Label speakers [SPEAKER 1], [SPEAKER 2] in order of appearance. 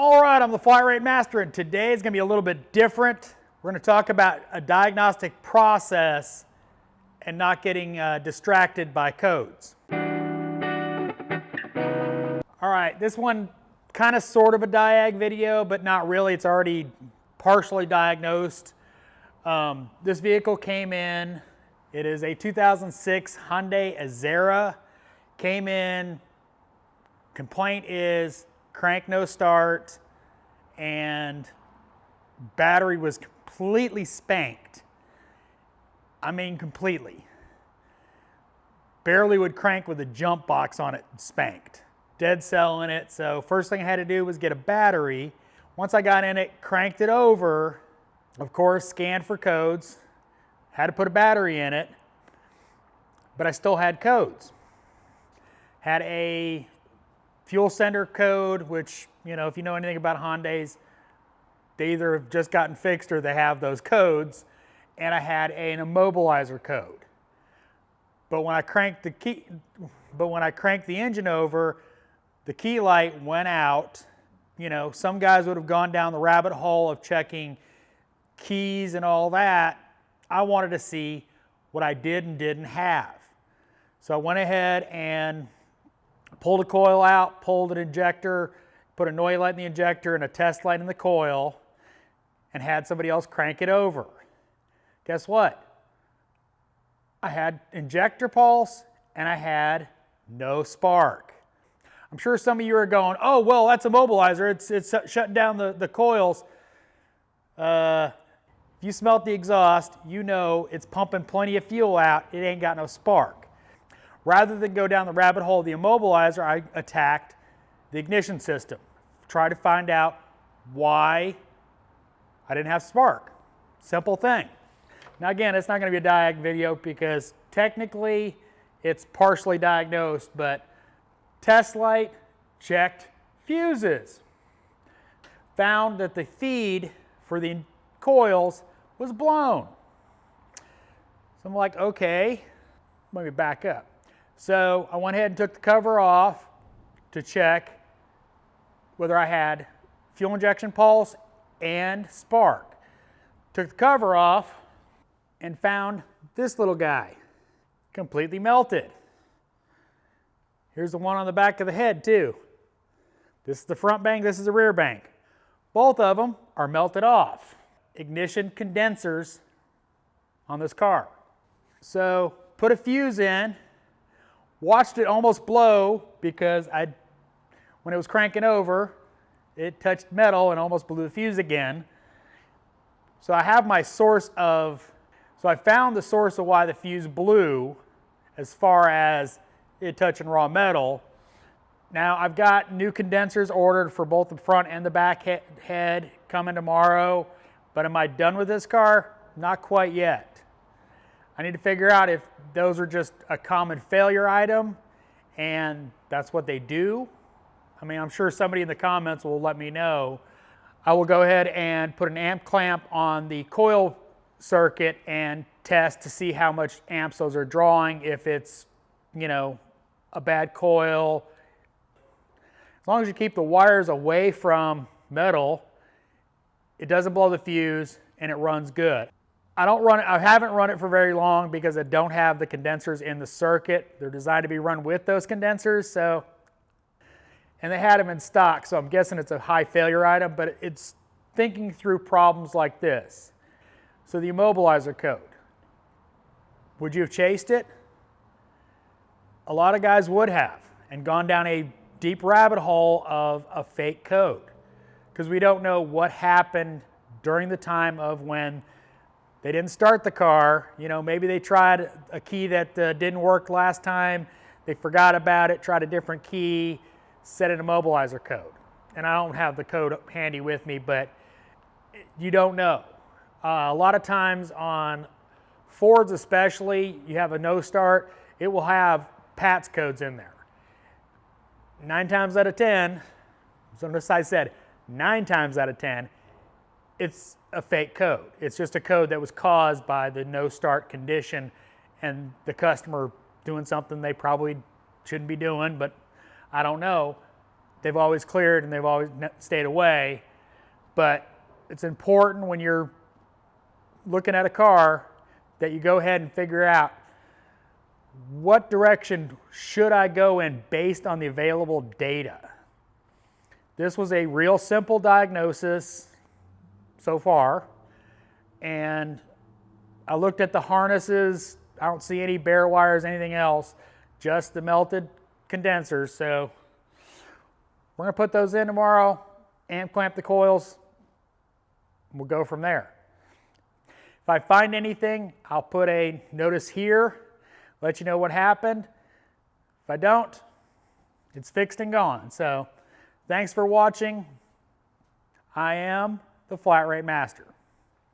[SPEAKER 1] All right, I'm the Flat Rate Master, and today is going to be a little bit different. We're going to talk about a diagnostic process and not getting distracted by codes. All right, this one kind of sort of a diag video, but not really. It's already partially diagnosed. This vehicle came in. It is a 2006 Hyundai Azera. Came in. Complaint is crank no start, and battery was completely spanked. I mean completely. Barely would crank with a jump box on it spanked. Dead cell in it, so first thing I had to do was get a battery. Once I got in it, cranked it over, of course, scanned for codes, had to put a battery in it, but I still had codes. Had a fuel sender code, which, you know, if you know anything about Hyundais, they either have just gotten fixed or they have those codes. And I had an immobilizer code. But when I cranked the engine over, the key light went out. You know, some guys would have gone down the rabbit hole of checking keys and all that. I wanted to see what I did and didn't have. So I went ahead and pulled a coil out, pulled an injector, put a noise light in the injector and a test light in the coil, and had somebody else crank it over. Guess what? I had injector pulse and I had no spark. I'm sure some of you are going, oh, well, that's a mobilizer. It's shutting down the coils. If you smelt the exhaust, you know it's pumping plenty of fuel out. It ain't got no spark. Rather than go down the rabbit hole of the immobilizer, I attacked the ignition system. Try to find out why I didn't have spark. Simple thing. Now again, it's not going to be a diag video because technically it's partially diagnosed, but test light checked fuses. Found that the feed for the coils was blown. So I'm like, okay, let me back up. So I went ahead and took the cover off to check whether I had fuel injection pulse and spark. Took the cover off and found this little guy, completely melted. Here's the one on the back of the head too. This is the front bank, this is the rear bank. Both of them are melted off. Ignition condensers on this car. So put a fuse in. Watched it almost blow because when it was cranking over, it touched metal and almost blew the fuse again. So I have my source of, so I found the source of why the fuse blew as far as it touching raw metal. Now I've got new condensers ordered for both the front and the back head coming tomorrow, but am I done with this car? Not quite yet. I need to figure out if those are just a common failure item and that's what they do. I mean, I'm sure somebody in the comments will let me know. I will go ahead and put an amp clamp on the coil circuit and test to see how much amps those are drawing, if it's, you know, a bad coil. As long as you keep the wires away from metal, it doesn't blow the fuse and it runs good. I haven't run it for very long because I don't have the condensers in the circuit. They're designed to be run with those condensers, so, and they had them in stock, so I'm guessing it's a high failure item, but it's thinking through problems like this. So the immobilizer code. Would you have chased it? A lot of guys would have and gone down a deep rabbit hole of a fake code because we don't know what happened during the time of when they didn't start the car. You know, maybe they tried a key that didn't work last time. They forgot about it, tried a different key, set an immobilizer code. And I don't have the code handy with me, but you don't know. A lot of times on Fords especially, you have a no start, it will have PATS codes in there. 9 times out of 10, so notice I said 9 times out of 10, it's a fake code. It's just a code that was caused by the no start condition and the customer doing something they probably shouldn't be doing, but I don't know. they've always cleared and they've always stayed away. But it's important when you're looking at a car that you go ahead and figure out what direction should I go in based on the available data. This was a real simple diagnosis so far, and I looked at the harnesses. I don't see any bare wires, anything else, just the melted condensers. So we're going to put those in tomorrow and clamp the coils. We'll go from there. If I find anything, I'll put a notice here, let you know what happened. If I don't, it's fixed and gone. So thanks for watching. I am the Flat Rate Master.